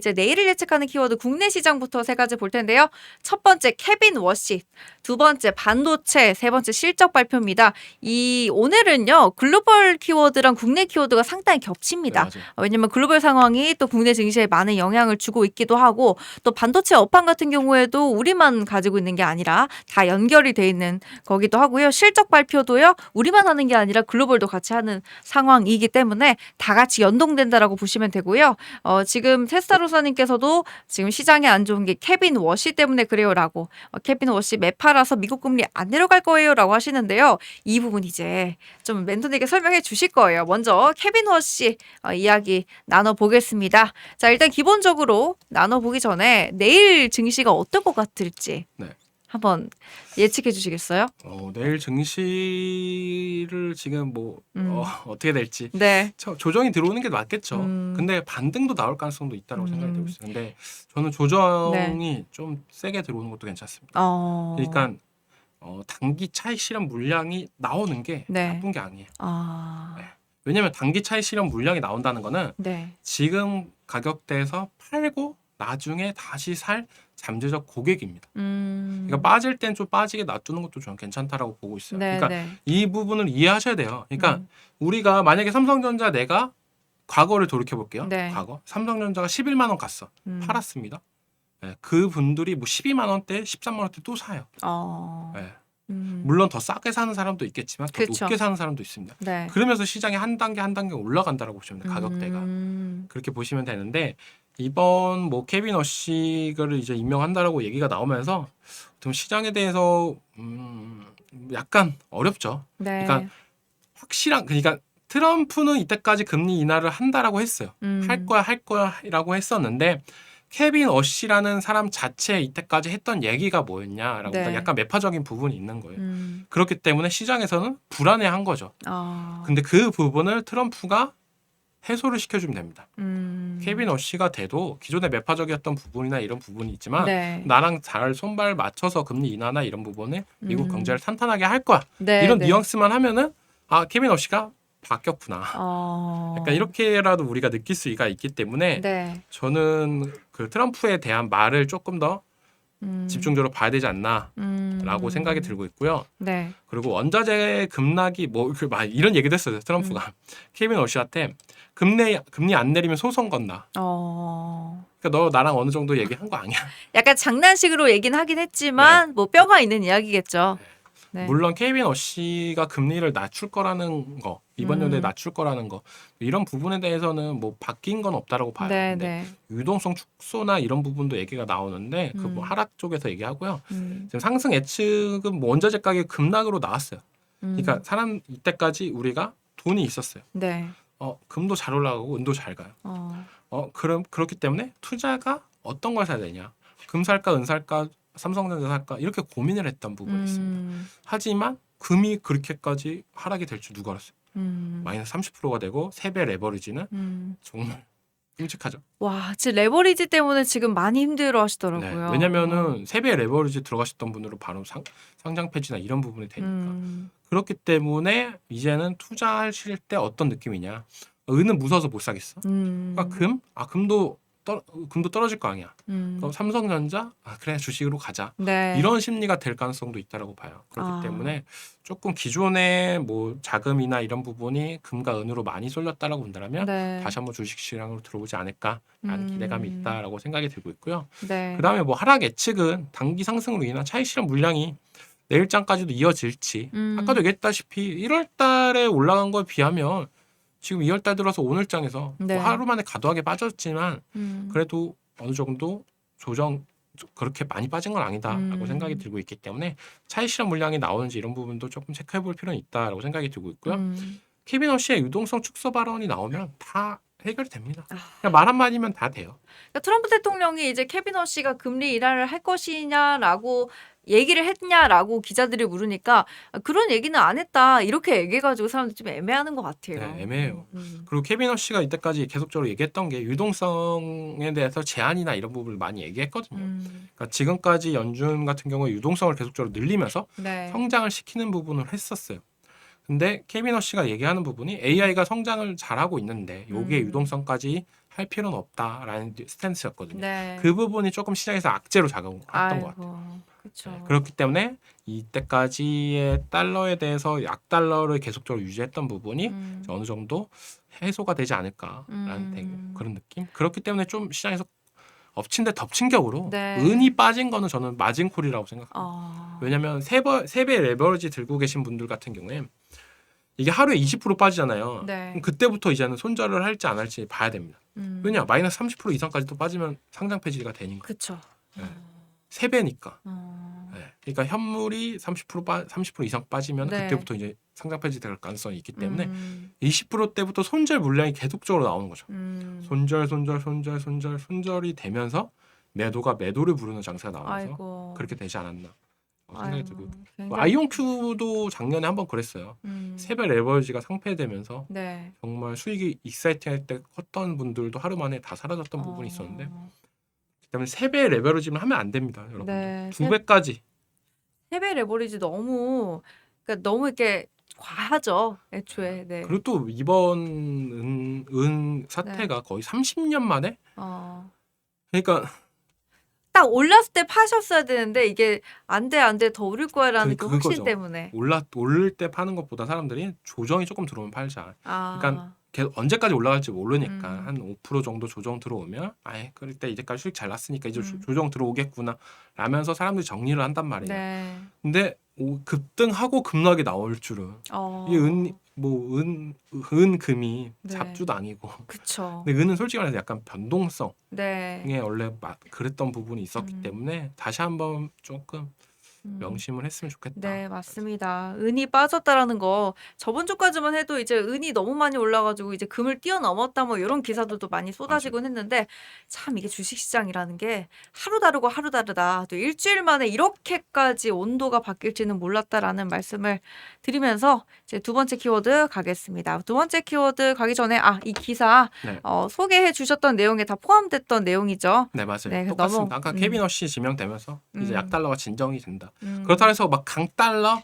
이제 내일을 예측하는 키워드 국내 시장부터 세 가지 볼 텐데요. 첫 번째 케빈 워시, 두 번째 반도체, 세 번째 실적 발표입니다. 오늘은요 글로벌 키워드랑 국내 키워드가 상당히 네, 겹칩니다. 맞아요. 왜냐면 글로벌 상황이 또 국내 증시에 많은 영향을 주고 있기도 하고 또 반도체 업황 같은 경우에도 우리만 가지고 있는 게 아니라 다 연결이 돼 있는 거기도 하고요. 실적 발표도요 우리만 하는 게 아니라 글로벌도 같이 하는 상황이기 때문에 다 같이 연동된다라고 보시면 되고요. 지금 테스타로사님께서도 지금 시장에 안 좋은 게 케빈 워시 때문에 그래요라고 케빈 워시 매파라서 미국 금리 안 내려갈 거예요라고 하시는데요. 이 부분 이제 좀 멘토님께 설명해 주실 거예요. 먼저 케빈 워시 이야기 나눠보겠습니다. 자, 일단 기본적으로 나눠보기 전에 내일 증시가 어떨 것 같을지 네. 한번 예측해 주시겠어요? 내일 증시를 지금 어떻게 될지 네. 조정이 들어오는 게 맞겠죠. 근데 반등도 나올 가능성도 있다고 생각이 되고 있어요. 근데 저는 조정이 좀 세게 들어오는 것도 괜찮습니다. 그러니까 단기 차익 실현 물량이 나오는 게 네. 나쁜 게 아니에요. 아, 왜냐하면 단기 차익 실현 물량이 나온다는 거는 네. 지금 가격대에서 팔고 나중에 다시 살 잠재적 고객입니다. 그러니까 빠질 땐 좀 빠지게 놔두는 것도 저는 괜찮다라고 보고 있어요. 네, 그러니까 네. 이 부분을 이해하셔야 돼요. 그러니까 우리가 만약에 삼성전자 내가 과거를 돌이켜 볼게요. 네. 과거 삼성전자가 11만 원 갔어. 음. 팔았습니다. 네, 그 분들이 뭐 12만 원대, 13만 원대 또 사요. 네. 물론 더 싸게 사는 사람도 있겠지만 더 그쵸. 높게 사는 사람도 있습니다. 네. 그러면서 시장이 한 단계 한 단계 올라간다라고 보시면 돼요. 가격대가. 그렇게 보시면 되는데 이번 뭐 케빈 어시를 이제 임명한다라고 얘기가 나오면서 좀 시장에 대해서 약간 어렵죠. 네. 그러니까 그러니까 트럼프는 이때까지 금리 인하를 한다라고 했어요. 할 거야라고 했었는데 케빈 어시라는 사람 자체 이때까지 했던 얘기가 뭐였냐라고 네. 약간 매파적인 부분이 있는 거예요. 그렇기 때문에 시장에서는 불안해한 거죠. 아. 근데 그 부분을 트럼프가 해소를 시켜주면 됩니다. 케빈 어시가 돼도 기존에 매파적이었던 부분이나 이런 부분이 있지만 네. 나랑 잘 손발 맞춰서 금리 인하나 이런 부분에 미국 경제를 탄탄하게 할 거야. 네, 이런 네. 뉘앙스만 하면은 케빈 어시가 바뀌었구나. 약간 이렇게라도 우리가 느낄 수가 있기 때문에 네. 저는 그 트럼프에 대한 말을 조금 더 집중적으로 봐야 되지 않나라고 생각이 들고 있고요. 네. 그리고 원자재 급락이 이런 얘기도 했어요. 트럼프가 케빈 어시한테 금리 안 내리면 소송 건다. 그러니까 너 나랑 어느 정도 얘기한 거 아니야? 약간 장난식으로 얘기는 하긴 했지만 뭐 뼈가 있는 이야기겠죠. 네. 물론 케빈 어시가 금리를 낮출 거라는 거, 이번 연도에 낮출 거라는 거 이런 부분에 대해서는 뭐 바뀐 건 없다라고 봐요. 네, 근데 네. 유동성 축소나 이런 부분도 얘기가 나오는데 그 뭐 하락 쪽에서 얘기하고요. 지금 상승 예측은 뭐 원자재 가격 급락으로 나왔어요. 그러니까 이때까지 우리가 돈이 있었어요. 네. 금도 잘 올라가고 은도 잘 가요. 그렇기 때문에 투자가 어떤 걸 사야 되냐? 금 살까, 은 살까, 삼성전자 살까 이렇게 고민을 했던 부분이 있습니다. 하지만 금이 그렇게까지 하락이 될 줄 누가 알았어요? 마이너스 30%가 되고 3배 레버리지는 정말 끔찍하죠. 와, 지금 레버리지 때문에 지금 많이 힘들어 하시더라고요. 네, 왜냐면은 3배 레버리지 들어가셨던 분들은 바로 상장 폐지나 이런 부분이 되니까. 그렇기 때문에 이제는 투자하실 때 어떤 느낌이냐? 은은 무서워서 못 사겠어. 그러니까 금도 떨어질 거 아니야. 그럼 삼성전자 그래 주식으로 가자. 네. 이런 심리가 될 가능성도 있다라고 봐요. 그렇기 때문에 조금 기존의 뭐 자금이나 이런 부분이 금과 은으로 많이 쏠렸다라고 본다면 네. 다시 한번 주식 시장으로 들어오지 않을까라는 기대감이 있다라고 생각이 들고 있고요. 네. 그다음에 뭐 하락 예측은 단기 상승으로 인한 차익 실현 물량이 내일장까지도 이어질지 아까도 얘기했다시피 1월 달에 올라간 거에 비하면 지금 2월 달 들어서 오늘장에서 네. 뭐 하루 만에 과도하게 빠졌지만 그래도 어느 정도 조정 그렇게 많이 빠진 건 아니다라고 생각이 들고 있기 때문에 차익 실현 물량이 나오는지 이런 부분도 조금 체크해 볼 필요는 있다라고 생각이 들고 있고요. 케빈 어시의 유동성 축소 발언이 나오면 다 해결됩니다. 그냥 말 한마디면 다 돼요. 그러니까 트럼프 대통령이 이제 케빈 어시가 금리 인하를 할 것이냐라고 얘기를 했냐라고 기자들이 물으니까 그런 얘기는 안 했다 이렇게 얘기해가지고 사람들이 좀 애매하는 것 같아요. 네, 애매해요. 그리고 케빈 어시가 이때까지 계속적으로 얘기했던 게 유동성에 대해서 제한이나 이런 부분을 많이 얘기했거든요. 그러니까 지금까지 연준 같은 경우에 유동성을 계속적으로 늘리면서 네. 성장을 시키는 부분을 했었어요. 근데 케빈 어시가 얘기하는 부분이 AI가 성장을 잘하고 있는데 여기에 유동성까지 할 필요는 없다라는 스탠스였거든요. 네. 그 부분이 조금 시장에서 악재로 작용했던 것 같아요. 아이고. 그쵸. 네, 그렇기 때문에 이때까지의 달러에 대해서 약달러를 계속적으로 유지했던 부분이 음. 어느 정도 해소가 되지 않을까라는 되게 그런 느낌. 그렇기 때문에 좀 시장에서 엎친 데 덮친 격으로 네. 은이 빠진 거는 저는 마진콜이라고 생각합니다. 어. 왜냐하면 세배 레버리지 들고 계신 분들 같은 경우에 이게 하루에 20% 빠지잖아요. 네. 그럼 그때부터 이제는 손절을 할지 안 할지 봐야 됩니다. 왜냐 마이너스 30% 이상까지 또 빠지면 상장 폐지가 되니까. 그쵸. 네. 3배니까. 어. 네. 그러니까 현물이 30% 이상 빠지면 네. 그때부터 이제 상장 폐지될 가능성이 있기 때문에 음. 20%대부터 손절 물량이 계속적으로 나오는 거죠. 음. 손절이 되면서 매도를 부르는 장세가 나오면서 아이고. 그렇게 되지 않았나 생각이 아이고, 들고 굉장히. 아이온큐도 작년에 한번 그랬어요. 세배 레버리지가 상폐되면서 네. 정말 수익이 익사이팅할 때 컸던 분들도 하루 만에 다 사라졌던 부분이 있었는데 그다음에 세배 레버리지는 하면 안 됩니다, 여러분들. 네. 2배까지. 세배 레버리지 너무 그러니까 너무 이렇게 과하죠. 애초에. 네. 그리고 또 이번 은 사태가 거의 30년 만에 어. 그러니까 딱 올랐을 때 파셨어야 되는데 이게 안 돼 더 오를 거야라는 그 확신 그거죠. 때문에. 오를 때 파는 것보다 사람들이 조정이 조금 들어오면 팔자. 아. 그러니까 계속 언제까지 올라갈지 모르니까 한 음. 5% 정도 조정 들어오면 아예 그럴 때 이제까지 수익 잘 났으니까 이제 음. 조정 들어오겠구나 라면서 사람들이 정리를 한단 말이에요. 네. 근데 급등하고 급락이 나올 줄은 어. 이 은금이 네. 잡주도 아니고 그쵸. 근데 은은 솔직히 말해서 약간 변동성에 네. 원래 그랬던 부분이 있었기 때문에 다시 한번 조금 음. 명심을 했으면 좋겠다. 네, 맞습니다. 은이 빠졌다라는 거 저번 주까지만 해도 이제 은이 너무 많이 올라가지고 이제 금을 뛰어넘었다 뭐 이런 기사들도 많이 쏟아지곤 했는데 참 이게 주식시장이라는 게 하루 다르고 하루 다르다. 또 일주일 만에 이렇게까지 온도가 바뀔지는 몰랐다라는 말씀을 드리면서 이제 두 번째 키워드 가겠습니다. 두 번째 키워드 가기 전에 이 기사 네. 소개해 주셨던 내용에 다 포함됐던 내용이죠. 네, 맞아요. 네, 똑같습니다. 너무, 아까 케빈 허시 지명되면서 이제 음. 약달러가 진정이 된다. 음. 그렇다고 해서 막 강달러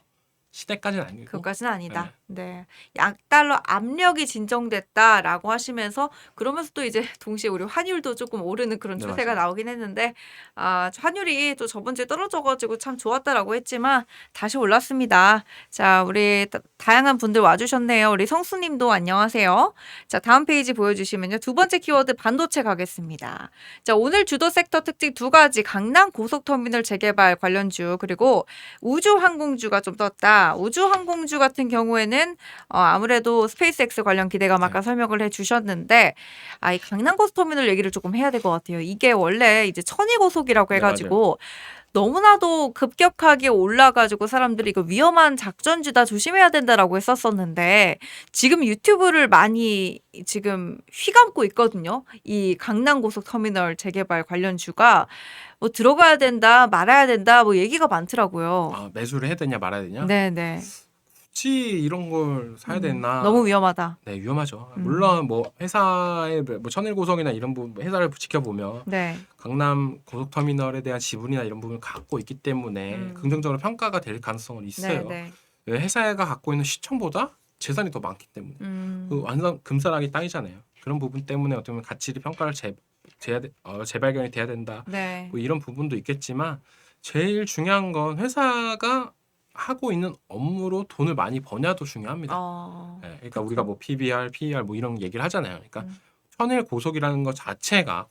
시대까지는 아니고 그것까지는 아니다. 네. 약달러 압력이 진정됐다라고 하시면서 그러면서 또 이제 동시에 우리 환율도 조금 오르는 그런 네, 추세가 맞아요. 나오긴 했는데 환율이 또 저번 주에 떨어져가지고 참 좋았다라고 했지만 다시 올랐습니다. 자, 우리 다양한 분들 와주셨네요. 우리 성수님도 안녕하세요. 자, 다음 페이지 보여주시면요. 두 번째 키워드 반도체 가겠습니다. 자, 오늘 주도 섹터 특징 두 가지 강남 고속터미널 재개발 관련주 그리고 우주항공주가 좀 떴다. 우주항공주 같은 경우에는 아무래도 스페이스X 관련 기대감 아까 설명을 해주셨는데 이 강남고속터미널 얘기를 조금 해야 될 것 같아요. 이게 원래 이제 천이고속이라고 네, 해가지고 너무나도 급격하게 올라가지고 사람들이 이거 위험한 작전주다 조심해야 된다라고 했었었는데 지금 유튜브를 많이 지금 휘감고 있거든요. 이 강남고속터미널 재개발 관련주가 뭐 들어가야 된다 말아야 된다 뭐 얘기가 많더라고요. 매수를 해야 되냐 말아야 되냐? 네네. 굳이 이런 걸 사야 되나? 너무 위험하다. 네, 위험하죠. 물론 뭐 회사의 뭐 천일고속이나 이런 부분 회사를 지켜보면 네. 강남 고속터미널에 대한 지분이나 이런 부분을 갖고 있기 때문에 긍정적으로 평가가 될 가능성은 있어요. 네. 왜 회사가 갖고 있는 시총보다 재산이 더 많기 때문에 그 완전 금사라기 땅이잖아요. 그런 부분 때문에 어떻게 보면 가치를 평가를 재발견이 돼야 된다. 네. 뭐 이런 부분도 있겠지만 제일 중요한 건 회사가 하고 있는 업무로 돈을 많이 버냐도 중요합니다. 네, 그러니까 우리가 뭐 PBR, PER 뭐 이런 얘기를 하잖아요. 그러니까 천일 고속이라는 것 자체가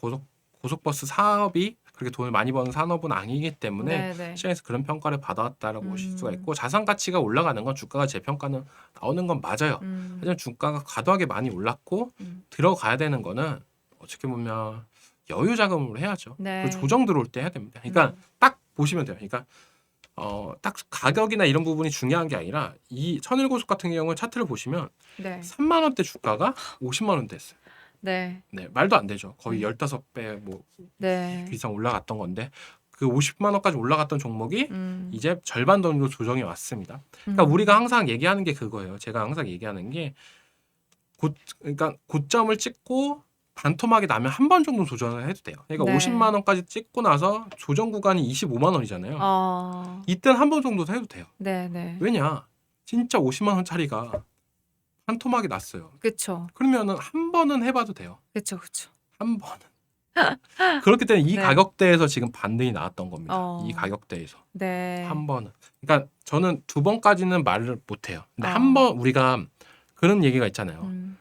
고속버스 사업이 그렇게 돈을 많이 버는 산업은 아니기 때문에 네네. 시장에서 그런 평가를 받아왔다라고 보실 수가 있고 자산 가치가 올라가는 건 주가가 재평가는 나오는 건 맞아요. 하지만 주가가 과도하게 많이 올랐고 들어가야 되는 거는 어떻게 보면 여유 자금으로 해야죠. 네. 그리고 조정 들어올 때 해야 됩니다. 그러니까 딱 보시면 돼요. 그러니까 딱 가격이나 이런 부분이 중요한 게 아니라 이 천일고속 같은 경우는 차트를 보시면 네. 3만 원대 주가가 50만 원대 했어요. 네. 네, 말도 안 되죠. 거의 15배 뭐 네. 이상 올라갔던 건데 그 50만 원까지 올라갔던 종목이 이제 절반 정도 조정이 왔습니다. 그러니까 우리가 항상 얘기하는 게 그거예요. 제가 항상 얘기하는 게 그러니까 고점을 찍고 반토막이 나면 한 번 정도 조정을 해도 돼요. 그러니까 네. 50만 원까지 찍고 나서 조정 구간이 25만 원이잖아요. 이때는 한 번 정도 해도 돼요. 네네. 왜냐? 진짜 50만 원짜리가 반토막이 났어요. 그쵸. 그러면은 한 번은 해봐도 돼요. 그쵸. 그쵸. 한 번은 그렇기 때문에 이 네. 가격대에서 지금 반등이 나왔던 겁니다. 어. 이 가격대에서 네. 한 번은. 그러니까 저는 두 번까지는 말을 못 해요. 근데 어. 한 번 우리가 그런 얘기가 있잖아요. 음.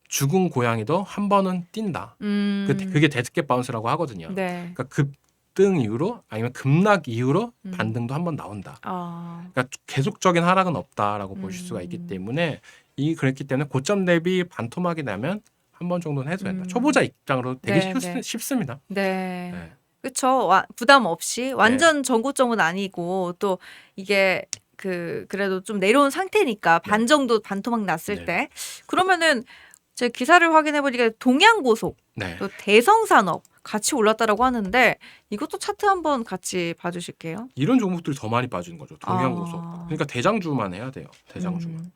죽은 고양이도 한 번은 뛴다. 그게 데스켓 바운스라고 하거든요. 네. 그러니까 급등 이후로 아니면 급락 이후로 음. 반등도 한 번 나온다. 아. 그러니까 계속적인 하락은 없다라고 보실 수가 있기 음. 때문에 그랬기 때문에 고점 대비 반토막이 나면 한 번 정도는 해도 된다. 음. 초보자 입장으로 되게 네. 쉽습니다. 네. 네. 그쵸. 부담 없이 완전 전고점은 아니고 또 이게 그래도 좀 내려온 상태니까 네. 반 정도 반토막 났을 네. 때 그러면은 제 기사를 확인해 보니까 동양고속 네. 또 대성산업 같이 올랐다라고 하는데 이것도 차트 한번 같이 봐주실게요. 이런 종목들이 더 많이 빠지는 거죠. 동양고속. 아. 그러니까 대장주만 해야 돼요. 대장주만. 음.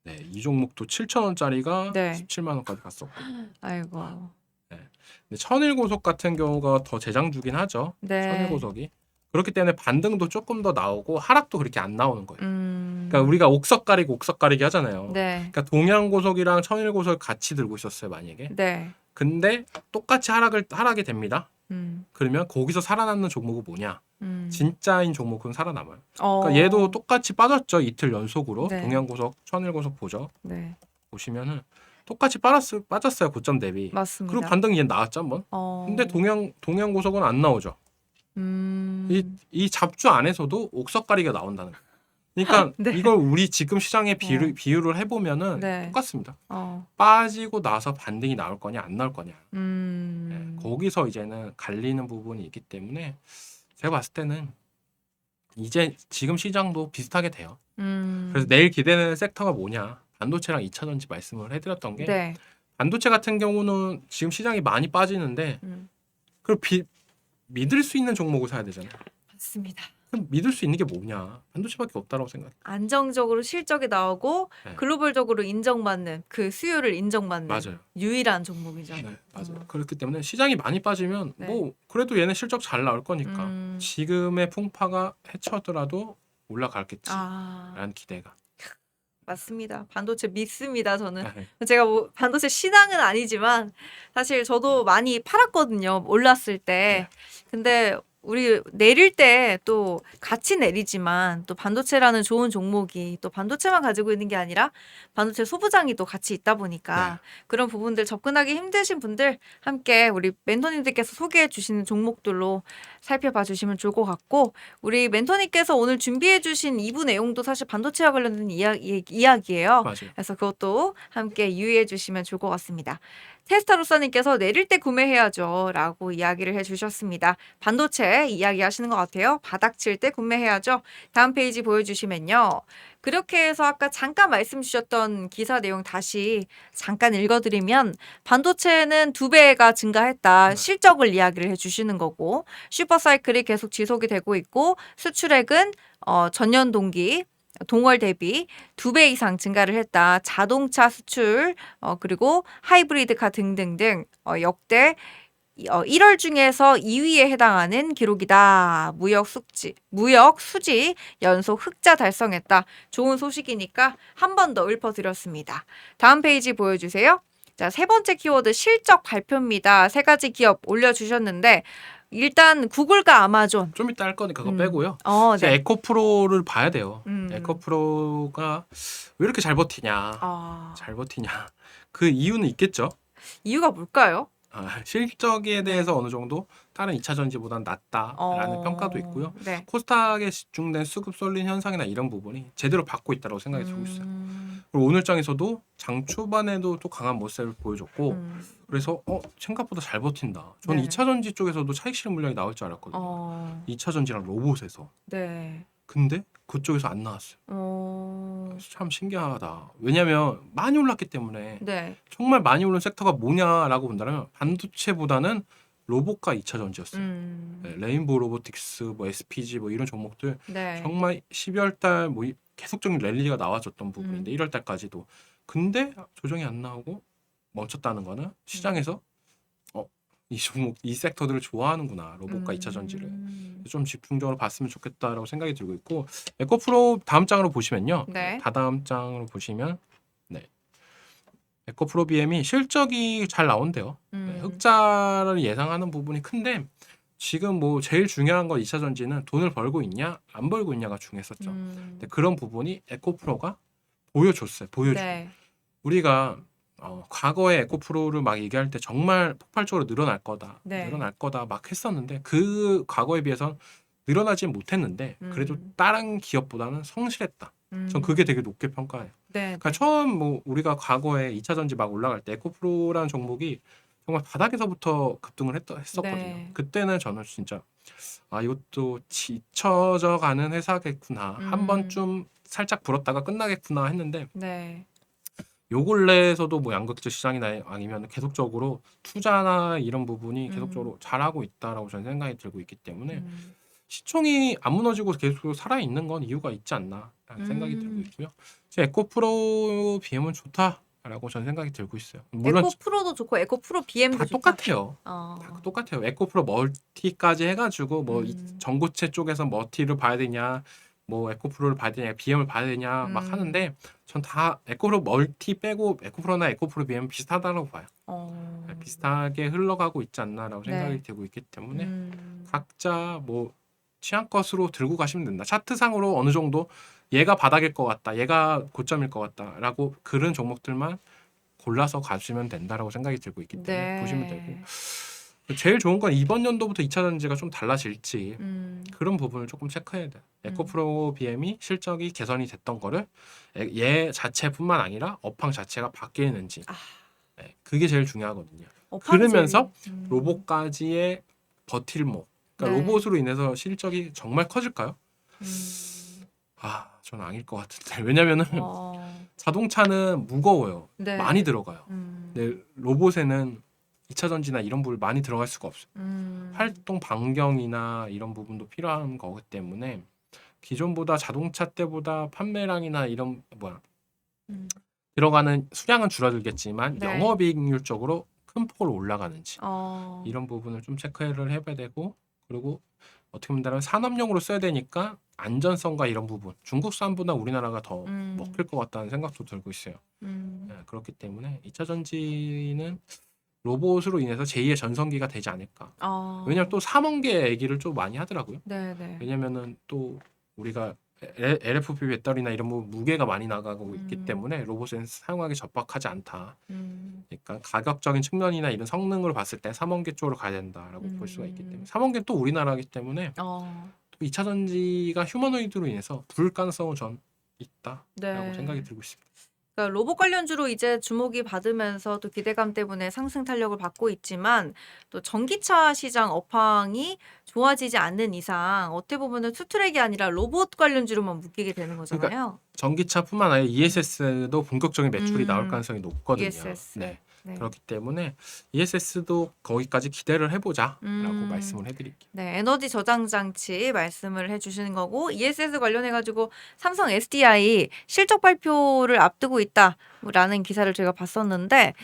네, 이 종목도 7,000원짜리가 네. 17만 원까지 갔었고. 아이고. 근데 천일고속 같은 경우가 더 재장주긴 하죠. 네. 천일고속이. 그렇기 때문에 반등도 조금 더 나오고 하락도 그렇게 안 나오는 거예요. 그러니까 우리가 옥석 가리고 옥석 가리기 하잖아요. 네. 그러니까 동양고속이랑 천일고속 같이 들고 있었어요, 만약에. 네. 근데 똑같이 하락이 됩니다. 음. 그러면 거기서 살아남는 종목은 뭐냐? 진짜인 종목은 살아남아요. 그러니까 얘도 똑같이 빠졌죠, 이틀 연속으로. 네. 동양고속, 천일고속 보죠. 네. 보시면은 똑같이 빠졌어요, 고점 대비. 맞습니다. 그리고 반등이 얘 나왔죠, 한번. 근데 동양고속은 안 나오죠. 이 잡주 안에서도 옥석 가리가 나온다는 거예요. 그러니까 네. 이걸 우리 지금 시장에 비유를 해보면은 네. 똑같습니다. 빠지고 나서 반등이 나올 거냐 안 나올 거냐. 네, 거기서 이제는 갈리는 부분이 있기 때문에 제가 봤을 때는 이제 지금 시장도 비슷하게 돼요. 그래서 내일 기대되는 섹터가 뭐냐. 반도체랑 2차 전지 말씀을 해드렸던 게 네. 반도체 같은 경우는 지금 시장이 많이 빠지는데 그걸 믿을 수 있는 종목을 사야 되잖아요. 맞습니다. 그럼 믿을 수 있는 게 뭐냐? 반도체밖에 없다라고 생각해요. 안정적으로 실적이 나오고 네. 글로벌적으로 인정받는 그 수요를 인정받는 맞아요. 유일한 종목이죠. 네, 맞아요. 그렇기 때문에 시장이 많이 빠지면 네. 뭐 그래도 얘네 실적 잘 나올 거니까 지금의 풍파가 헤쳐더라도 올라가겠지라는 기대가. 맞습니다. 반도체 믿습니다. 저는 네. 제가 뭐 반도체 신앙은 아니지만 사실 저도 많이 팔았거든요. 올랐을 때. 근데 우리 내릴 때 또 같이 내리지만 또 반도체라는 좋은 종목이 또 반도체만 가지고 있는 게 아니라 반도체 소부장이 또 같이 있다 보니까 그런 부분들 접근하기 힘드신 분들 함께 우리 멘토님들께서 소개해 주시는 종목들로 살펴봐 주시면 좋을 것 같고 우리 멘토님께서 오늘 준비해 주신 2부 내용도 사실 반도체와 관련된 이야기예요. 맞아요. 그래서 그것도 함께 유의해 주시면 좋을 것 같습니다. 테스타로사님께서 내릴 때 구매해야죠 라고 이야기를 해주셨습니다. 반도체 이야기 하시는 것 같아요. 바닥 칠 때 구매해야죠. 다음 페이지 보여주시면요. 그렇게 해서 아까 잠깐 말씀 주셨던 기사 내용 다시 잠깐 읽어드리면 반도체는 2배가 증가했다. 실적을 이야기를 해주시는 거고 슈퍼사이클이 계속 지속이 되고 있고 수출액은 전년 동기 동월 대비 2배 이상 증가를 했다. 자동차 수출 그리고 하이브리드카 등등등 역대 1월 중에서 2위에 해당하는 기록이다. 무역 수지 연속 흑자 달성했다. 좋은 소식이니까 한 번 더 읊어드렸습니다. 다음 페이지 보여주세요. 자, 세 번째 키워드 실적 발표입니다. 세 가지 기업 올려주셨는데 일단 구글과 아마존. 좀 이따 할 거니까 그거 빼고요. 네. 에코프로를 봐야 돼요. 에코프로가 왜 이렇게 잘 버티냐. 잘 버티냐. 그 이유는 있겠죠. 이유가 뭘까요? 실적에 대해서 어느 정도 다른 2차 전지보다는 낫다라는 평가도 있고요. 네. 코스닥에 집중된 수급 쏠림 현상이나 이런 부분이 제대로 받고 있다고 생각이 들고 있어요. 그리고 오늘 장에서도 장 초반에도 또 강한 모습을 보여줬고 그래서 생각보다 잘 버틴다. 저는 네. 2차 전지 쪽에서도 차익 실현 물량이 나올 줄 알았거든요. 2차 전지랑 로봇에서. 네. 근데 그쪽에서 안 나왔어요. 참 신기하다. 왜냐하면 많이 올랐기 때문에 네. 정말 많이 오른 섹터가 뭐냐라고 본다면 반도체보다는 로봇과 2차 전지였어요. 네, 레인보우 로보틱스, 뭐 SPG 뭐 이런 종목들 네. 정말 12월 달 뭐 계속적인 랠리가 나와줬던 부분인데 1월 달까지도. 근데 조정이 안 나오고 멈췄다는 거는 시장에서 이 종목, 이 섹터들을 좋아하는구나. 로봇과 2차 전지를. 좀 집중적으로 봤으면 좋겠다라고 생각이 들고 있고 에코프로 다음 장으로 보시면요. 네. 다다음 장으로 보시면 에코프로 BM이 실적이 잘 나온대요. 흑자를 예상하는 부분이 큰데 지금 뭐 제일 중요한 건 2차 전지는 돈을 벌고 있냐 안 벌고 있냐가 중요했었죠. 근데 그런 부분이 에코프로가 보여주고 네. 우리가 과거에 에코프로를 막 얘기할 때 정말 폭발적으로 늘어날 거다 네. 늘어날 거다 막 했었는데 그 과거에 비해서 늘어나진 못했는데 그래도 다른 기업보다는 성실했다. 전 그게 되게 높게 평가해요. 네. 그러니까 처음 뭐 우리가 과거에 2차 전지 막 올라갈 때 에코프로라는 종목이 정말 바닥에서부터 급등을 했었거든요. 네. 그때는 저는 진짜 이것도 뒤처져 가는 회사겠구나. 한 번쯤 살짝 불었다가 끝나겠구나 했는데 네. 요 근래에서도 뭐 양극재 시장이나 아니면 계속적으로 투자나 이런 부분이 계속적으로 잘하고 있다라고 저는 생각이 들고 있기 때문에 시총이 안 무너지고 계속 살아있는 건 이유가 있지 않나라는 생각이 들고 있고요. 제 에코프로 BM은 좋다라고 저는 생각이 들고 있어요. 물론 에코프로도 좋고 에코프로 BM도 다 좋다. 똑같아요. 어. 다 똑같아요. 에코프로 멀티까지 해가지고 뭐 전고체 쪽에서 멀티를 봐야 되냐, 뭐 에코프로를 봐야 되냐, BM을 봐야 되냐 막 하는데 전 다 에코프로 멀티 빼고 에코프로나 에코프로 BM 비슷하다고 봐요. 비슷하게 흘러가고 있지 않나라고 생각이 네. 되고 있기 때문에 각자 뭐 취향껏으로 들고 가시면 된다. 차트상으로 어느 정도 얘가 바닥일 것 같다, 얘가 고점일 것 같다라고 그런 종목들만 골라서 가시면 된다라고 생각이 들고 있기 때문에 네. 보시면 되고 제일 좋은 건 이번 연도부터 2차 전지가 좀 달라질지 그런 부분을 조금 체크해야 돼요. 에코프로 BM이 실적이 개선이 됐던 거를 얘 자체뿐만 아니라 업황 자체가 바뀌는지 네, 그게 제일 중요하거든요. 그러면서 로봇까지의 버틸목 그러니까 네. 로봇으로 인해서 실적이 정말 커질까요? 저는 아닐 것 같은데 왜냐면은 자동차는 무거워요. 네. 많이 들어가요. 근데 로봇에는 2차 전지나 이런 부분 많이 들어갈 수가 없어요. 활동 반경이나 이런 부분도 필요한 거기 때문에 기존보다 자동차 때보다 판매량이나 이런 들어가는 수량은 줄어들겠지만 네. 영업이익률적으로 큰 폭으로 올라가는지 이런 이런 부분을 좀 체크를 해봐야 되고 그리고 어떻게 보면 산업용으로 써야 되니까 안전성과 이런 부분 중국산보다 우리나라가 더 먹힐 것 같다는 생각도 들고 있어요. 네, 그렇기 때문에 2차 전지는 로봇으로 인해서 제2의 전성기가 되지 않을까. 왜냐면 또 3원계 얘기를 좀 많이 하더라고요. 네네. 왜냐면은 또 우리가 LFP 배터리나 이런 뭐 무게가 많이 나가고 있기 때문에 로봇은 사용하기 적합하지 않다. 그러니까 가격적인 측면이나 이런 성능으로 봤을 때 3원계 쪽으로 가야 된다라고 볼 수가 있기 때문에 3원계는 또 우리나라이기 때문에 또 2차 전지가 휴머노이드로 인해서 부을 가능성은 전 있다라고 네. 생각이 들고 있습니다. 그러니까 로봇 관련주로 이제 주목이 받으면서 또 기대감 때문에 상승 탄력을 받고 있지만 또 전기차 시장 업황이 좋아지지 않는 이상 어떻게 보면은 투트랙이 아니라 로봇 관련주로만 묶이게 되는 거잖아요. 전기차뿐만 아니라 ESS도 본격적인 매출이 나올 음, 가능성이 높거든요. ESS. 네. 네. 그렇기 때문에 ESS도 거기까지 기대를 해보자라고 음. 말씀을 해드릴게요. 네, 에너지 저장 장치 말씀을 해주시는 거고 ESS 관련해가지고 삼성 SDI 실적 발표를 앞두고 있다라는 기사를 제가 봤었는데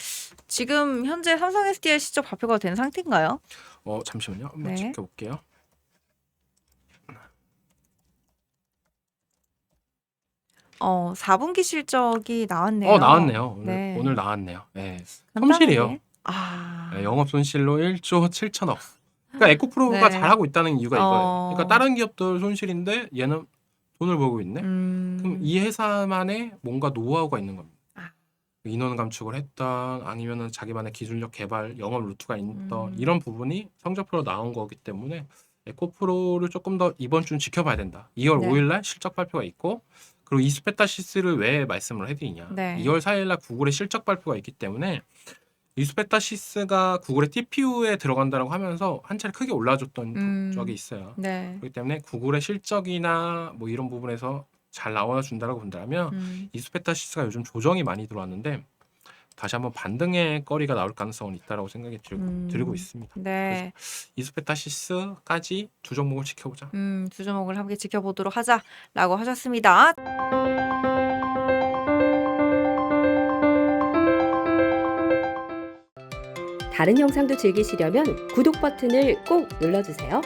지금 현재 삼성 SDI 실적 발표가 된 상태인가요? 잠시만요. 한번 네. 지켜볼게요. 4분기 실적이 나왔네요. 나왔네요. 네. 오늘 나왔네요. 네. 간단하게. 손실이에요. 아, 영업 손실로 1조 7천억. 그러니까 에코프로가 네. 잘하고 있다는 이유가 이거예요. 그러니까 어. 다른 기업들 손실인데 얘는 돈을 벌고 있네. 그럼 이 회사만의 뭔가 노하우가 있는 겁니다. 아. 인원 감축을 했던 아니면은 자기만의 기술력 개발, 영업 루트가 있던 음. 이런 부분이 성적표로 나온 거기 때문에 에코프로를 조금 더 이번 주는 지켜봐야 된다. 2월 네. 5일 날 실적 발표가 있고 그리고 이스페타시스를 왜 말씀을 해드리냐. 네. 2월 4일 날 구글의 실적 발표가 있기 때문에 이스페타시스가 구글의 TPU에 들어간다라고 하면서 한 차례 크게 올라줬던 적이 있어요. 네. 그렇기 때문에 구글의 실적이나 뭐 이런 부분에서 잘 나와준다라고 본다면 이스페타시스가 요즘 조정이 많이 들어왔는데 다시 한번 반등의 거리가 나올 가능성은 있다라고 생각이 들고 있습니다. 네. 이스페타시스까지 두 종목을 지켜보자. 두 종목을 함께 지켜보도록 하자라고 하셨습니다. 다른 영상도 즐기시려면 구독 버튼을 꼭 눌러주세요.